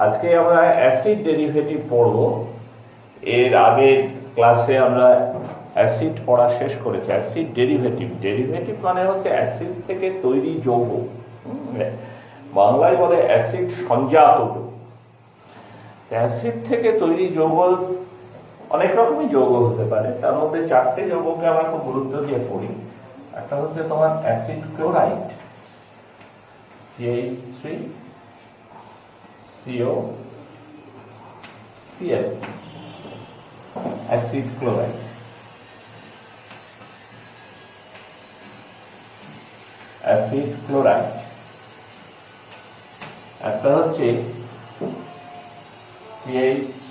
আজকে আমরা acid derivative পড়ব। এর আগের ক্লাসে আমরা অ্যাসিড পড়া শেষ করেছি। অ্যাসিড ডেরিভেটিভ, ডেরিভেটিভ মানে হচ্ছে অ্যাসিড থেকে তৈরি যৌগ, বাংলায় বলে অ্যাসিড সঞ্জাত যৌগ। অ্যাসিড থেকে তৈরি যৌগ অনেক রকমই যৌগ হতে পারে, তার মধ্যে চারটে যৌগকে আমরা খুব গুরুত্ব দিয়ে পড়ি। একটা হচ্ছে তোমার acid chloride, CH3 CO Cl, acid chloride. Acid chloride একটা হচ্ছে CH3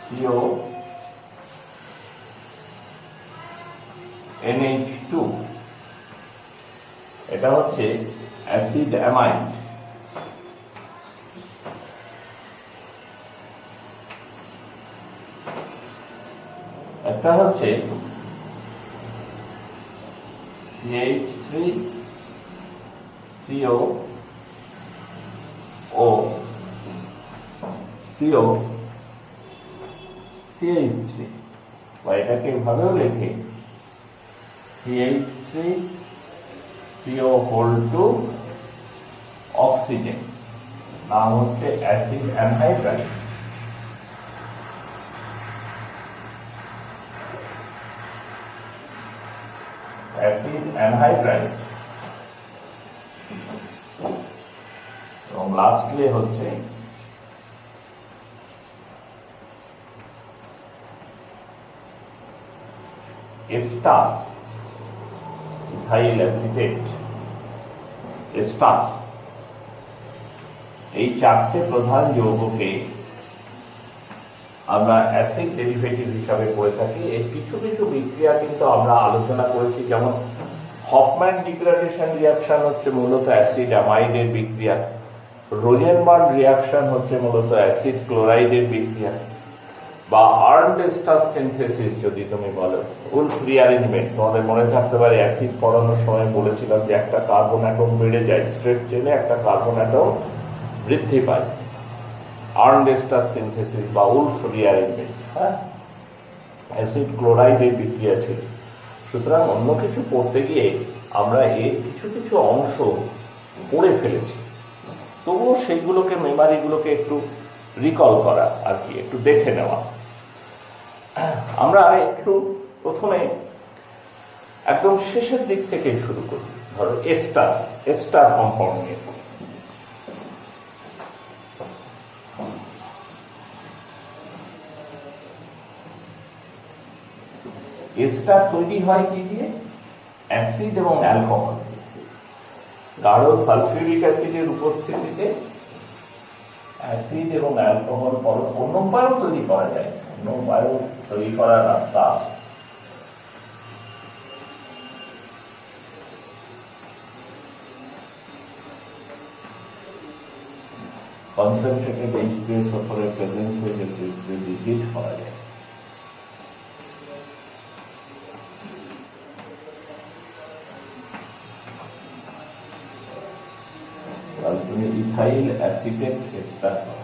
CO NH2, এটা হচ্ছে অ্যাসিড অ্যামাইড। একটা হচ্ছে CH3 CO ও CO CH3, বা এটাকে ভাবেও লেখে CH3 CO whole to oxygen, নাম হচ্ছে অ্যাসিড অ্যানহাইড্রাইড। অ্যাসিড অ্যানহাইড্রাইড এবং লাস্টলি হচ্ছে এস্টার, ইথাইল অ্যাসিটেট, এস্টার। এই চারটে প্রধান যৌগকে আমরা অ্যাসিড ডেরিভেটিভ হিসাবে করে থাকি। এর কিছু কিছু বিক্রিয়া কিন্তু আমরা আলোচনা করেছি, যেমন হফম্যান ডিগ্রেডেশন রিয়াকশন হচ্ছে মূলত অ্যাসিড অ্যামাইডের বিক্রিয়া, রোজেনবার্গ রিয়াকশন হচ্ছে মূলত অ্যাসিড ক্লোরাইডের বিক্রিয়া, বা আর্নস্টার সিনথেসিস যদি তুমি বলো, উলফ রিঅ্যারেঞ্জমেন্ট। তোমাদের মনে থাকতে পারে অ্যাসিড পড়ানোর সময় বলেছিলাম যে একটা কার্বন অ্যাটম বেড়ে যায়, স্ট্রেট চেনে একটা কার্বন অ্যাটম বৃদ্ধি পায়, আর্নস্টার সিনথেসিস বা উলফ রিঅ্যারেঞ্জমেন্ট। হ্যাঁ, অ্যাসিড ক্লোরাইডের বিক্রিয়া ছিল। সুতরাং অন্য কিছু পড়তে গিয়ে আমরা এর কিছু কিছু অংশ পড়ে ফেলেছি, তবুও সেইগুলোকে, মেমারিগুলোকে একটু রিকল করা আর কি, একটু দেখে নেওয়া। আমরা একটু প্রথমে একদম শেষের দিক থেকে শুরু করি। ধরো এস্টার, এস্টার কম্পাউন্ড নিয়ে। এস্টার তৈরি হয় কি দিয়ে? অ্যাসিড এবং অ্যালকোহল। গাঢ় সালফিউরিক অ্যাসিডের উপস্থিতিতে অ্যাসিড এবং অ্যালকোহল অন্য উপায়ও তৈরি করা যায়, অন্য উপায়ও তৈরি করার রাস্তা। কনসেন্ট্রেটেড H2S ওপরে প্রেজেন্স হয়ে যদি হিট করা যায়। তুমি ইথাইল অ্যাসিটেট এস্টার পাও।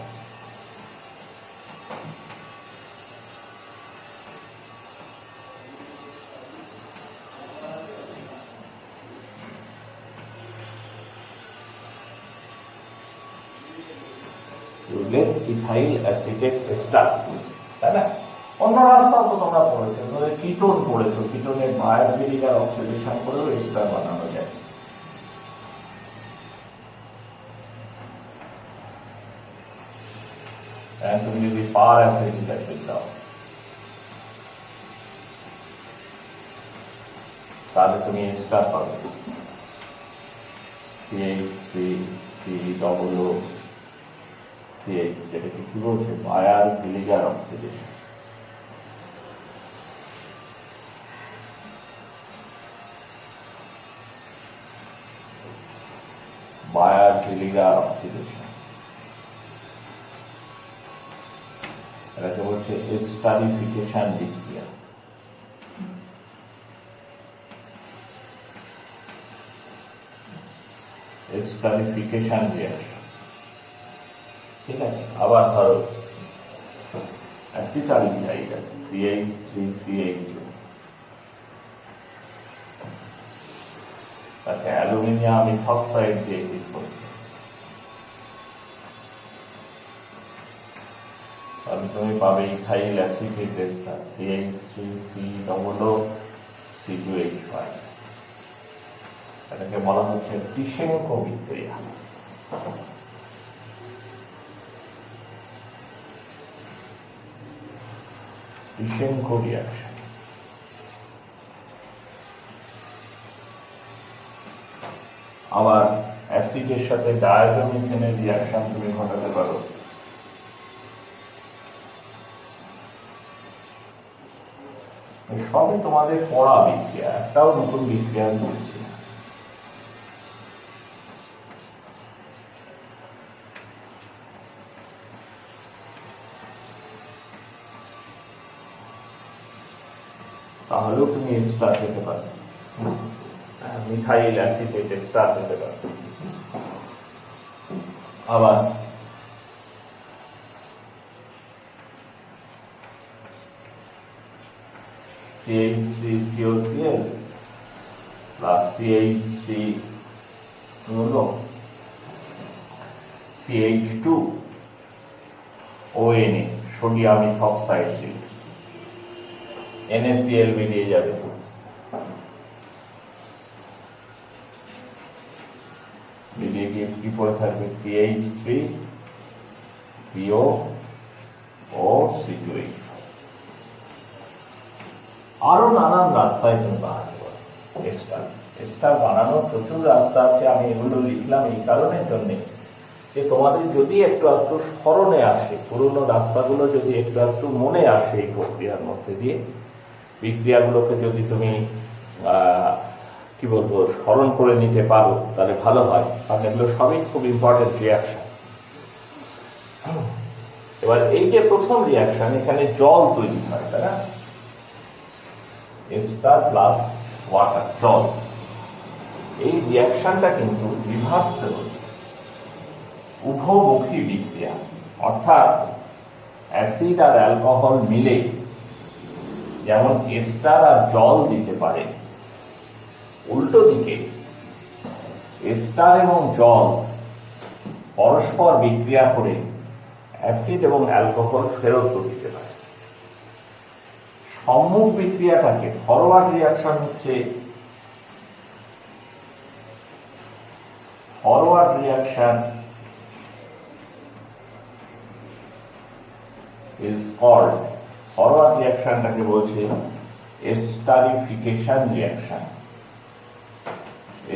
ইথাইল অ্যাসিটেট এস্টার, তাই না? অন্য রাস্তাও তো তোমরা পড়েছো, কিটোন পড়েছো, কিটোনের বায়োফিলিকার অক্সিডেশন করেও এস্টার বানানো যায়। তুমি যদি পার অ্যাসিডিক অ্যাসিড দাও তাহলে তুমি এস্টার পাবে, CH3COOCH, যেটাকে কি বলছে বায়ার ভিলিগার অক্সিডেশন। বায়ার ভিলিগার অক্সিডেশন, এটাকে বলছে এস্টারিফিকেশন বিক্রিয়া। esterification reaction. ঠিক আছে, আবার ধরো অ্যাসিটালডিহাইড আছে CH3CH2, তাকে অ্যালুমিনিয়াম ইথক্সাইড দিয়ে হিট করছে, তাহলে তুমি পাবে ইথাইল অ্যাসিটিক এস্টার CH3COO-C2H5। এটাকে বলা হচ্ছে তিশেঙ্কো বিক্রিয়া। তিশেঙ্কো রিয়াকশন। আবার অ্যাসিডের সাথে ডায়াজোমিথেনের রিয়াকশন তুমি ঘটাতে পারো। সবই তোমাদের পড়া বিক্রিয়া, একটাও নতুন বিক্রিয়া বলছি না। তাহলেও তুমি এস্টার পেতে পারো, মিথাইল অ্যাসিটেট এস্টার পেতে পারো। আবার CH3COCl plus CH2ONA sodium ethoxide, NaCl বেরিয়ে যাবে। বেরিয়ে গিয়ে কি পড়ে থাকবে? CH3COO-C2H। আরো নানান রাস্তায় তুমি বানাতে পারো এস্টার। এস্টার বানানোর প্রচুর রাস্তা আছে, আমি এগুলো লিখলাম এই কারণের জন্যে যে তোমাদের যদি একটু একটু স্মরণে আসে, পুরোনো রাস্তাগুলো যদি একটু একটু মনে আসে এই প্রক্রিয়ার মধ্যে দিয়ে, বিক্রিয়াগুলোকে যদি তুমি কি বলবো স্মরণ করে নিতে পারো তাহলে ভালো হয়, কারণ এগুলো সবই খুব ইম্পর্টেন্ট রিয়াকশন। এবার এই যে প্রথম রিয়াকশন, এখানে জল তৈরি হয়, তাই না? এস্টার প্লাস ওয়াটার, জল। এই রিয়াকশনটা কিন্তু রিভার্সেবল, উভমুখী বিক্রিয়া, অর্থাৎ অ্যাসিড আর অ্যালকোহল মিলে যেমন এস্টার আর জল দিতে পারে, উল্টো দিকে এস্টার এবং জল পরস্পর বিক্রিয়া করে অ্যাসিড এবং অ্যালকোহল ফেরত দিতে পারে। সম্মুখ বিক্রিয়াটাকে ফরওয়ার্ড রিয়াকশন হচ্ছে, forward reaction is called, forward রিয়াকশনটাকে বলছে এস্টারিফিকেশন রিয়াকশন।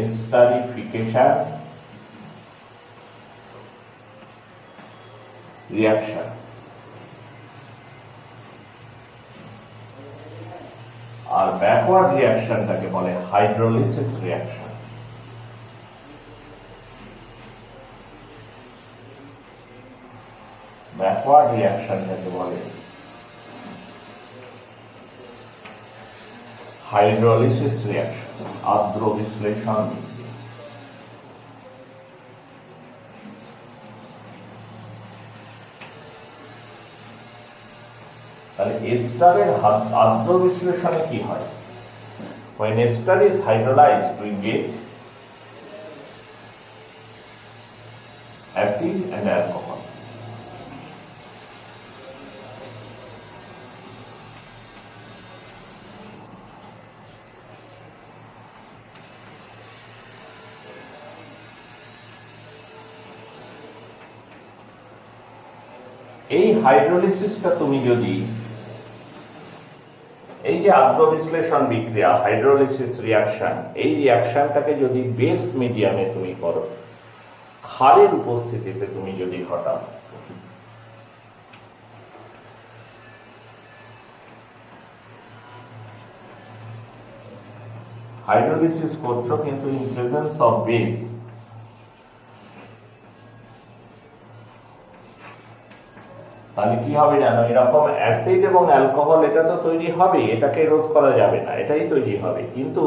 Esterification reaction. আর ব্যাকওয়ার্ড রিয়াকশনটাকে বলে হাইড্রোলিসিস রিয়াকশন। ব্যাকওয়ার্ড রিয়াকশনটাকে বলে হাইড্রোলিসিস রিয়াকশন, আর্দ্র বিশ্লেষণ। তাহলে এস্টারের আর্দ্র বিশ্লেষণে কি হয়? When ester is hydrolyzed, we get acid and alcohol. এই হাইড্রোলিসিসটা তুমি যদি, এই যে আর্দ্র বিশ্লেষণ বিক্রিয়া হাইড্রোলিসিস রিয়াকশন, এই রিয়াকশনটাকে যদি বেস মিডিয়ামে তুমি করো, ক্ষারের উপস্থিতিতে তুমি যদি ঘটাও, হাইড্রোলিসিস করছো কিন্তু ইন প্রেজেন্স অফ বেস, তাহলে কি হবে জানো? এরকম অ্যাসিড এবং অ্যালকোহল এটা তো তৈরি হবে, এটাকে রোধ করা যাবে না, এটাই তৈরি হবে। কিন্তু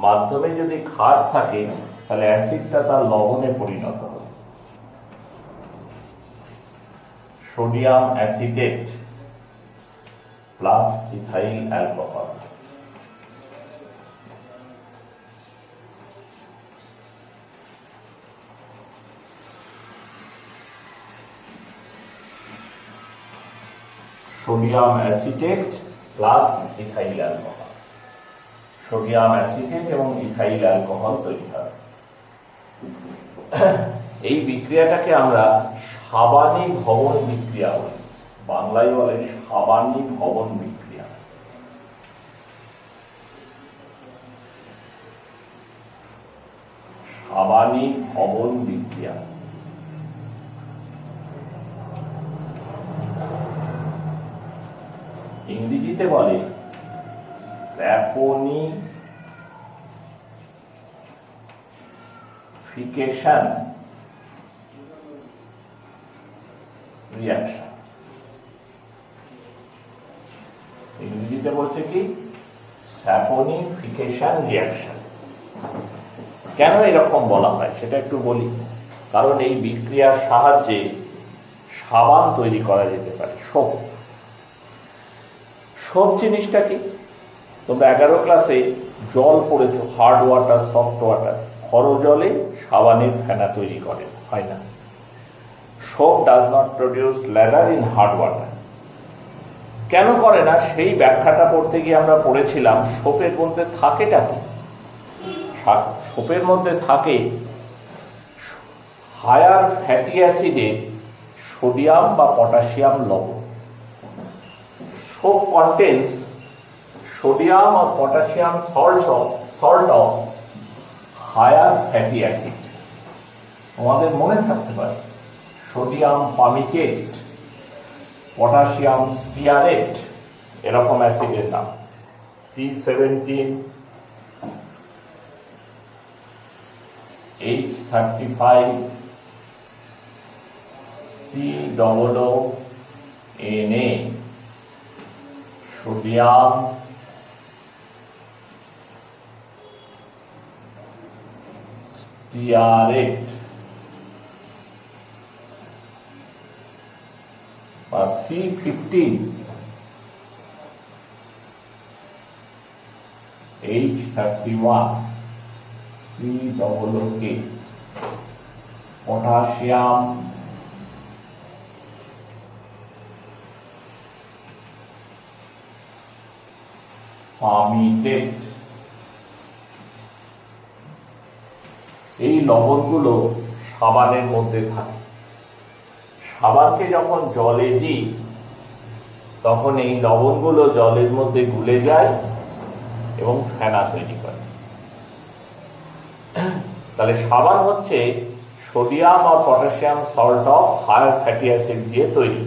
মাধ্যমে যদি ক্ষার থাকে তাহলে অ্যাসিডটা তার লবণে পরিণত হবে। Sodium acetate plus ethyl alcohol. Sodium acetate plus ethyl alcohol, sodium acetate এবং ইথাইল অ্যালকোহল তৈরি হয়। এই বিক্রিয়াটাকে আমরা সাবানী ভবন বিক্রিয়া বলি, বাংলায় বলে সাবানী ভবন বিক্রিয়া। সাবানী ভবন বিক্রিয়া। ইংরেজিতে বলে স্যাপোনিফিকেশন রিঅ্যাকশন। ইংরেজিতে বলছে কি স্যাপোনিফিকেশন রিঅ্যাকশন। কেন এরকম বলা হয় সেটা একটু বলি। কারণ এই বিক্রিয়ার সাহায্যে সাবান তৈরি করা যেতে পারে। সোপ জিনিসটা কি? তোমরা 11 ক্লাসে জল পড়েছো, হার্ড ওয়াটার, সফট ওয়াটার। খরো জলে সাবানের ফেনা তৈরি করে, হয় না? Soap does not produce lather in hard water. কেন করে না সেই ব্যাখ্যাটা পড়তে গিয়ে আমরা পড়েছিলাম সোপের মধ্যে থাকেটা কি? সোপের মধ্যে থাকে হায়ার ফ্যাটি অ্যাসিডে সোডিয়াম বা পটাশিয়াম লবণ। Soap contains sodium or potassium salt of higher fatty acid. আমাদের মনে থাকতে পারে সোডিয়াম পামিকেট, পটাশিয়াম স্টিয়ারেট, এরকম অ্যাসিডের নাম C17, H35, COONA, sodium, stearate বা C15, H31, COOK, পটাশিয়াম, পামিটেট। এই লবণগুলো সাবানের মধ্যে থাকে। সাবানকে যখন জলে দিই তখন এই লবণগুলো জলের মধ্যে গুলে যায় এবং ফেনা তৈরি করে। তাহলে সাবান হচ্ছে সোডিয়াম আর potassium salt of higher fatty acid দিয়ে তৈরি।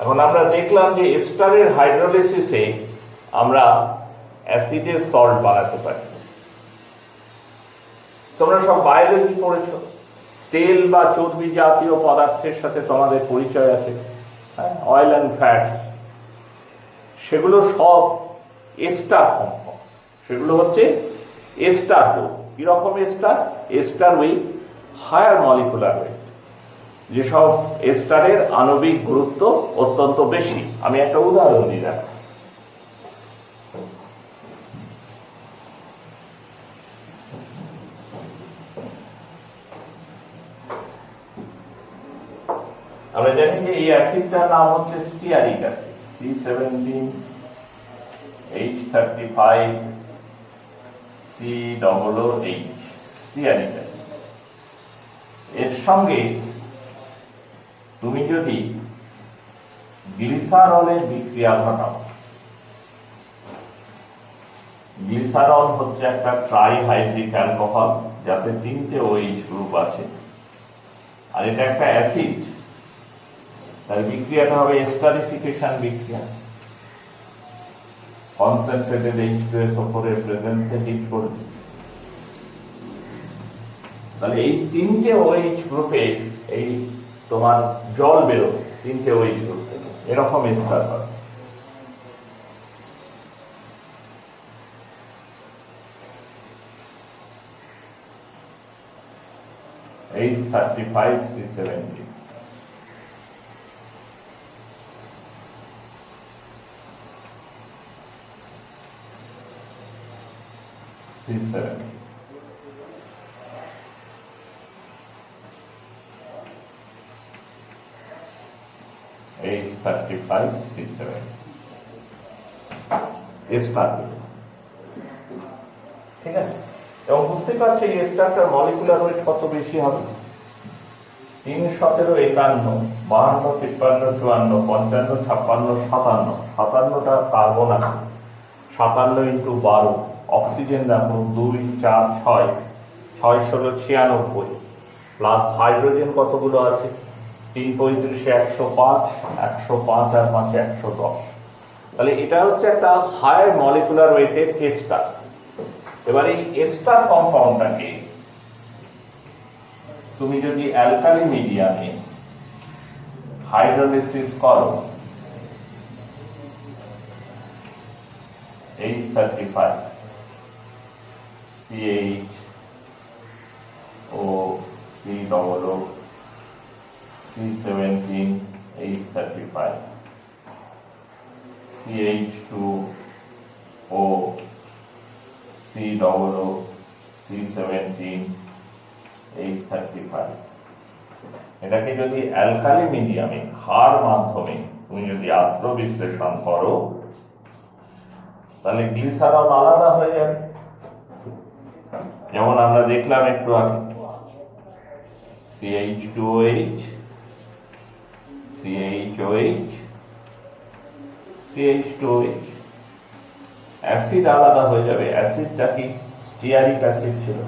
এখন আমরা দেখলাম যে এস্টারের হাইড্রোলাইসিসে আমরা অ্যাসিডের সল্ট বানাতে পারি। তোমরা সব বায়োলজি পড়েছো, তেল বা চর্বি জাতীয় পদার্থের সাথে তোমাদের পরিচয় আছে, অয়েল অ্যান্ড ফ্যাটস। সেগুলো সব এস্টার কম্পাউন্ড, সেগুলো হচ্ছে এস্টার গ্রুপ। কিরকম ester? Ester with higher molecular weight. যেসব এস্টারের আণবিক গুরুত্ব অত্যন্ত বেশি। আমি একটা উদাহরণ দিই। দেখো, আমরা জানি যে এই অ্যাসিডটার নাম হচ্ছে stearic acid, C17, H35, COOH, stearic acid. এর সঙ্গে তুমি যদি গ্লিসারলের বিক্রিয়া ঘটাও, গ্লিসারল হচ্ছে একটা ট্রাইহাইড্রিক অ্যালকোহল যাতে 3টে OH গ্রুপ আছে, আর এটা একটা অ্যাসিড। তার বিক্রিয়াটা হবে এস্টারিফিকেশন বিক্রিয়া। কনসেন্ট্রেটেড H2SO4 এর প্রেজেন্সে হিট করবে। তাহলে এই 3টে OH গ্রুপে এই তোমার জল বেরোবে, 3টে OH গ্রুপ থেকে, এরকম এস্টার হয়। H35, C17। C17 H35 C7 star, ঠিক আছে। এবং বুঝতে পারছি এই স্টারটার মলিকুলার ওয়েট কত বেশি হবে, 3, 17, 51, 52, 53, 54, 55, 57, 57টা কার্বন আছে, 57 ইন্টু 12, অক্সিজেন দেখো 2, 4, 6, 6, 16, 96, প্লাস হাইড্রোজেন কতগুলো আছে, 3, 35, 105, 105 আর 5, 110। তাহলে এটা হচ্ছে একটা হায়ার মলিকুলার ওয়েটের এস্টার। এবার এই এস্টার কম্পাউন্ডটাকে তুমি যদি অ্যালকালি মিডিয়ামে হাইড্রোলিসিস করো, H35 CHO COO C17 H35 CH2O COO C17 H35, এটাকে যদি অ্যালকালি মিডিয়ামে ক্ষার মাধ্যমে তুমি যদি আদ্র বিশ্লেষণ করো, তাহলে গ্লিসারল আলাদা হয়ে যাবে। যেমন আমরা দেখলাম একটু আগে CH2OH CHOH CH2OH, অ্যাসিড আলাদা হয়ে যাবে। অ্যাসিডটা কি স্টিয়ারিক অ্যাসিড ছিল,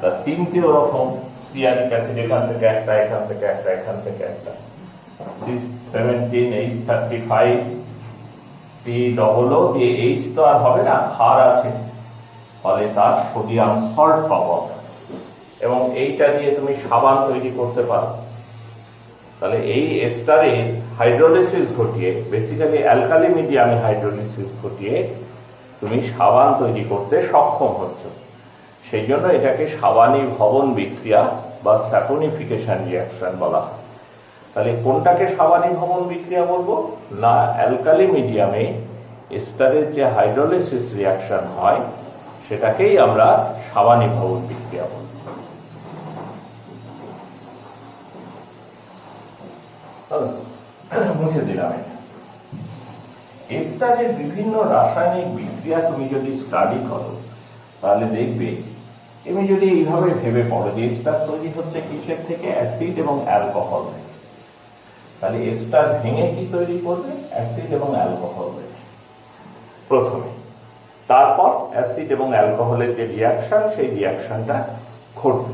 তার 3টে ওরকম স্টিয়ারিক অ্যাসিড, এখান থেকে একটা, এখান থেকে একটা, এখান থেকে একটা, C17 H35 COO দিয়ে H তো আর হবে না, ক্ষার আছে, ফলে তার সোডিয়াম সল্ট পাবো এবং এইটা দিয়ে তুমি সাবান তৈরি করতে পারো। তাহলে এই এস্টারে হাইড্রোলিসিস ঘটিয়ে, বেসিক্যালি অ্যালকালি মিডিয়ামে হাইড্রোলিসিস ঘটিয়ে তুমি সাবান তৈরি করতে সক্ষম হচ্ছ। সেই জন্য এটাকে সাবানী ভবন বিক্রিয়া বা স্যাপোনিফিকেশন রিয়াকশন বলা হয়। তাহলে কোনটাকে সাবানী ভবন বিক্রিয়া বলবো না, অ্যালকালি মিডিয়ামে এস্টারের যে হাইড্রোলিসিস রিয়াকশন হয় সেটাকেই আমরা সাবানী ভবন বিক্রিয়া বলবো। মুছে দিলাম এটা। এস্টারের বিভিন্ন রাসায়নিক বিক্রিয়া তুমি যদি স্টাডি করো, তাহলে দেখবে, তুমি যদি এইভাবে ভেবে পড়ো যে এস্টার তৈরি হচ্ছে কিসের থেকে, অ্যাসিড এবং অ্যালকোহল, তাহলে এস্টার ভেঙে কি তৈরি করবে, অ্যাসিড এবং অ্যালকোহল প্রথমে, তারপর অ্যাসিড এবং অ্যালকোহলের যে রিয়াকশন, সেই রিয়াকশনটা ঘটবে।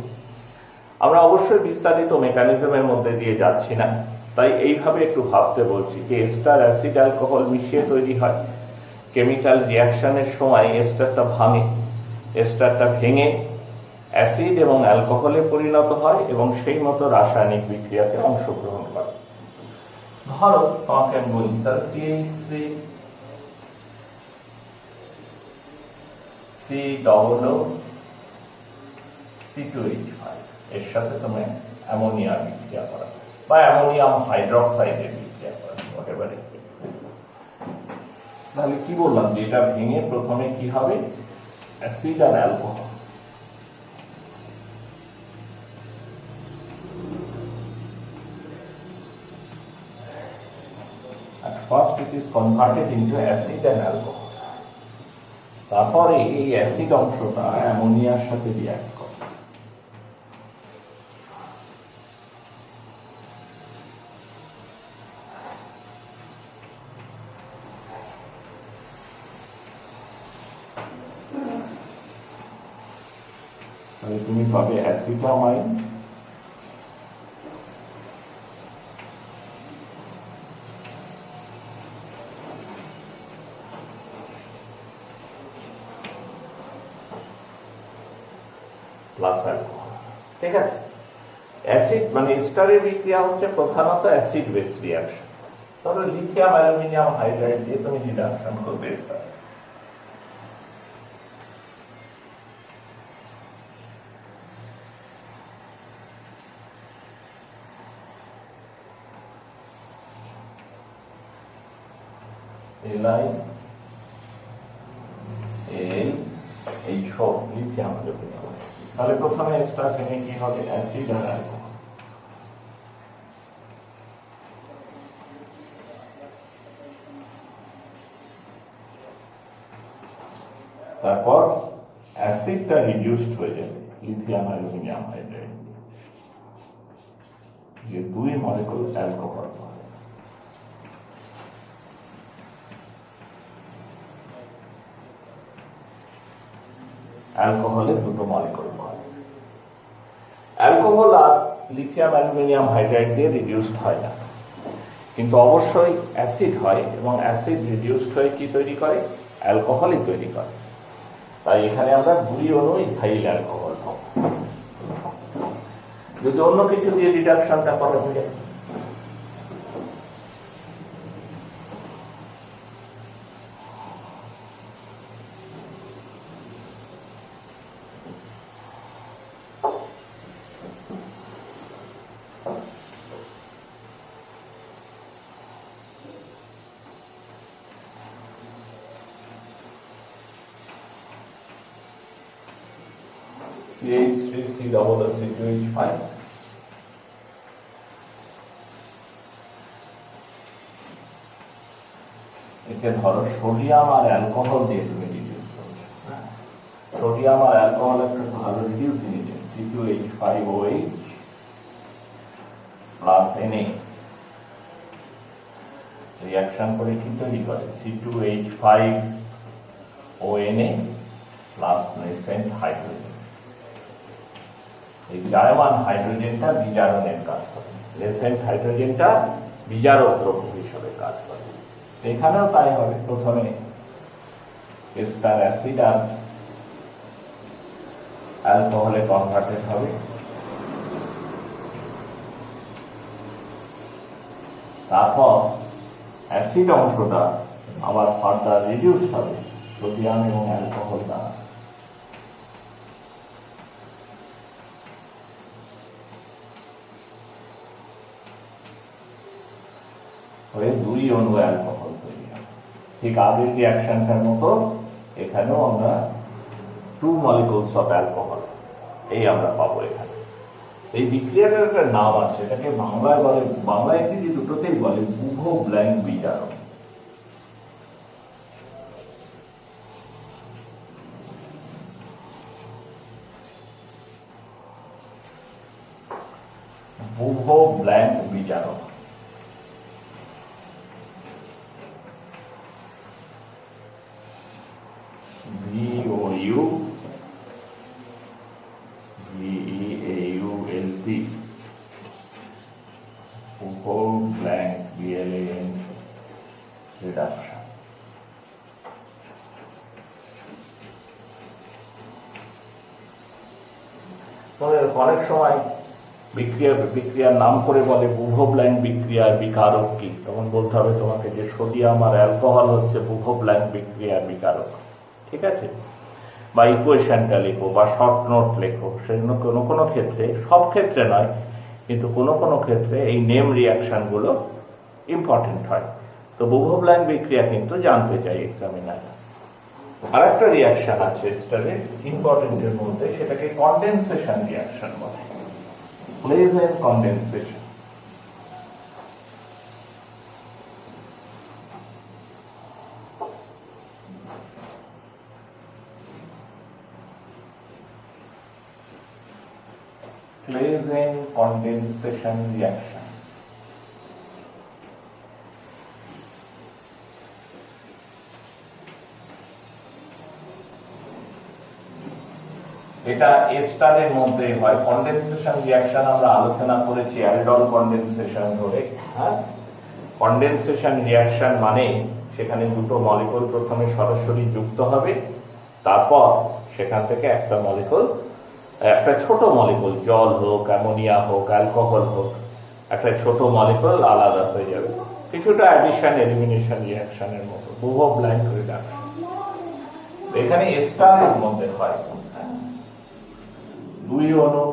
আমরা অবশ্যই বিস্তারিত মেকানিজমের মধ্যে দিয়ে যাচ্ছি না, তাই এইভাবে একটু ভাবতে বলছি যে এস্টার অ্যাসিড অ্যালকোহল মিশিয়ে তৈরি হয়। কেমিক্যাল রিয়াকশনের সময় এস্টারটা ভাঙে, এস্টারটা ভেঙে অ্যাসিড এবং অ্যালকোহলে পরিণত হয় এবং সেই মতো রাসায়নিক বিক্রিয়াতে অংশগ্রহণ করে। ধরো তোমাকে আমি বলি, তাহলে CH3 COO C2H5 এর সাথে তুমি অ্যামোনিয়া বিক্রিয়া করা বা অ্যামোনিয়াম হাইড্রোক্সাইডের বিক্রিয়া করা, whatever it is। তাহলে কি বললাম যে এটা ভেঙে প্রথমে কি হবে, অ্যাসিড আর alcohol. At first it is converted into acid and alcohol. তারপরে এই অ্যাসিড অংশটা অ্যামোনিয়ার সাথে রিঅ্যাক্ট করে। তাহলে তুমি পাবে অ্যাসিটামাইন প্লাস অ্যালকোহল, ঠিক আছে। অ্যাসিড মানে এস্টারের বিক্রিয়া হচ্ছে প্রধানত অ্যাসিড বেস রিঅ্যাকশন। তবে লিথিয়াম অ্যালুমিনিয়াম হাইড্রাইড দিয়ে তুমি রিডাকশন করবে ester. Li A H4 lithium aluminium. তাহলে প্রথমে স্টার্টিংয়ে কি হবে, অ্যাসিড আর অ্যালকোহল। তারপর অ্যাসিডটা রিডিউসড হয়ে যাবে লিথিয়াম অ্যালুমিনিয়াম হাইড্রাইড দিয়ে 2 মলিকুল অ্যালকোহল হয়। অ্যালকোহলে 2 মলিকুল হয়। অ্যালকোহল আর লিথিয়াম অ্যালুমিনিয়াম হাইড্রাইড দিয়ে রিডিউসড হয় না, কিন্তু অবশ্যই অ্যাসিড হয়, এবং অ্যাসিড রিডিউসড হয়ে কি তৈরি করে, অ্যালকোহলই তৈরি করে। তাই এখানে আমরা 2 অণু ইথাইল অ্যালকোহল পাবো। যদি অন্য কিছু দিয়ে রিডাকশনটা করা যায়, CH3C+C2H5, একে ধরো সোডিয়াম আর অ্যালকোহল দিয়ে তুমি রিডিউস করছো। সোডিয়াম আর অ্যালকোহল একটা ভালো reducing agent, C2H5OH plus Na reaction করে কি তৈরি করে, C2H5ONa প্লাস নেসেন্ট হাইড্রোজেন। এই জায়মান হাইড্রোজেনটা বিজারণের কাজ করে, নেসেন্ট হাইড্রোজেনটা বিজারক দ্রব্য হিসেবে কাজ করে। এখানেও তাই হবে, প্রথমে এস্টার অ্যাসিড আর অ্যালকোহলে কনভার্টেড হবে, তারপর অ্যাসিড অংশটা আবার ফার্দার রিডিউস হবে সোডিয়াম এবং অ্যালকোহল দ্বারা। হয়ে 2 অণু অ্যালকোহল তৈরি হবে। ঠিক আগের রিঅ্যাকশনটার মতো এখানেও আমরা 2 মলিকুলস অফ অ্যালকোহল এই আমরা পাবো এখানে। এই বিক্রিয়াটার একটা নাম আছে, এটাকে বাংলায় বলে, বাংলায় ইংরেজি দুটোতেই বলে উভ ব্ল্যাঙ্ক বিজারক। উভ ব্ল্যাঙ্ক বিজারক। VOUVEAULP blank BLAN reduction. অনেক সময় বিক্রিয়ার নাম করে বলে বুভো ব্ল্যাঙ্ক বিক্রিয়ার বিকারক কি, তখন বলতে হবে তোমাকে যে সোডিয়াম আর অ্যালকোহল হচ্ছে বুভো ব্ল্যাঙ্ক বিক্রিয়ার বিকারক, ঠিক আছে? বা ইকুয়েশনটা লেখো বা শর্ট নোট লেখো, সেজন্য কোনো কোনো ক্ষেত্রে, সব ক্ষেত্রে নয়, কিন্তু কোনো কোনো ক্ষেত্রে এই নেম রিয়াকশানগুলো ইম্পর্টেন্ট হয়। তো বুভো ব্ল্যাঙ্ক বিক্রিয়া কিন্তু জানতে চাই এক্সামিনার। আর একটা রিয়াকশান আছে স্টারের ইম্পর্টেন্টের মধ্যে, সেটাকে কন্ডেনসেশন রিয়াকশন বলে, pleasant condensation. Pleasant condensation reaction. এটা এস্টারের মধ্যে হয়। কন্ডেনসেশন রিয়াকশন আমরা আলোচনা করেছি অ্যালডল কন্ডেনসেশন ধরে। হ্যাঁ, কন্ডেনসেশন রিয়াকশন মানে সেখানে 2 মলিকুল প্রথমে সরাসরি যুক্ত হবে, তারপর সেখান থেকে একটা মলিকুল, একটা ছোট মলিকুল, জল হোক, অ্যামোনিয়া হোক, অ্যালকোহল হোক, একটা ছোট মলিকুল আলাদা হয়ে যাবে, কিছুটা অ্যাডিশন এলিমিনেশন রিয়াকশনের মতো, বুভো ব্ল্যাঙ্ক রিডাকশন। এখানে এস্টারের মধ্যে হয় 2 অণু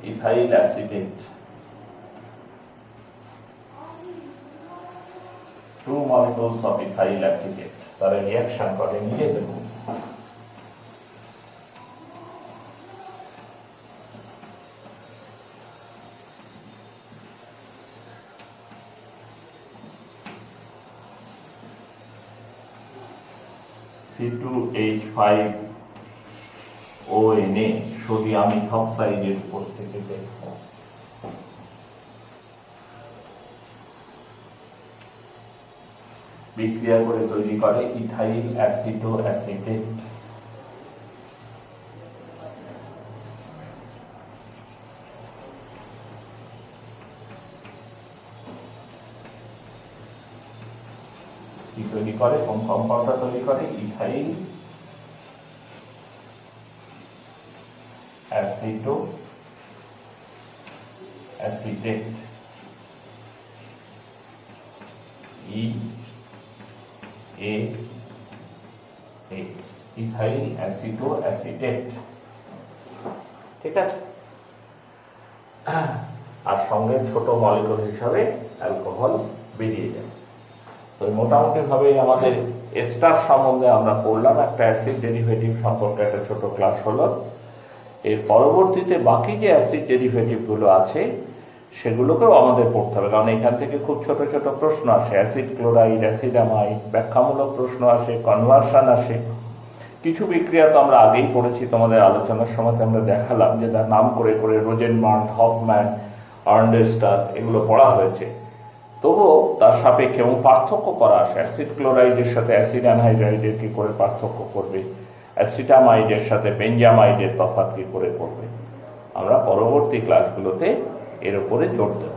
ethyl acetate, 2 molecules of ethyl acetate, তারা রিয়াকশন করে নিজেদের মধ্যে। C2H5ONA সোডিয়াম ইথক্সাইডের উপস্থিতিতে বিক্রিয়া করে তৈরি করে ইথাইল অ্যাসিটোঅ্যাসিটেট। কি তৈরি করে, কোন কম্পাউন্ডটা তৈরি করে? Ethyl acetoacetate, ethyl acetoacetate. ঠিক আছে, আর সঙ্গে ছোট মলিকুল হিসাবে অ্যালকোহল বেরিয়ে যায়। তো মোটামুটি ভাবে আমাদের এস্টার সম্বন্ধে আমরা পড়লাম, একটা অ্যাসিড ডেরিভেটিভ সম্পর্কে একটা ছোট ক্লাস হলো। এর পরবর্তীতে বাকি যে অ্যাসিড ডেরিভেটিভগুলো আছে সেগুলোকেও আমাদের পড়তে হবে, কারণ এখান থেকে খুব ছোট ছোট প্রশ্ন আসে। অ্যাসিড ক্লোরাইড, অ্যাসিড অ্যামাইড, ব্যাখ্যামূলক প্রশ্ন আসে, কনভার্সন আসে। কিছু বিক্রিয়া তো আমরা আগেই পড়েছি, তোমাদের আলোচনার সময় আমরা দেখালাম যে তার নাম করে করে রোজেনবার্গ, হফম্যান, আর্নস্টার এগুলো পড়া হয়েছে। তবুও তার সাপেক্ষে এবং পার্থক্য করা আসে। অ্যাসিড ক্লোরাইডের সাথে অ্যাসিড অ্যানহাইড্রাইডের কী করে পার্থক্য করবে, অ্যাসিটামাইডের সাথে বেঞ্জামাইডের তফাৎ কী করে করবে, আমরা পরবর্তী ক্লাসগুলোতে এর উপরে জোর দেব।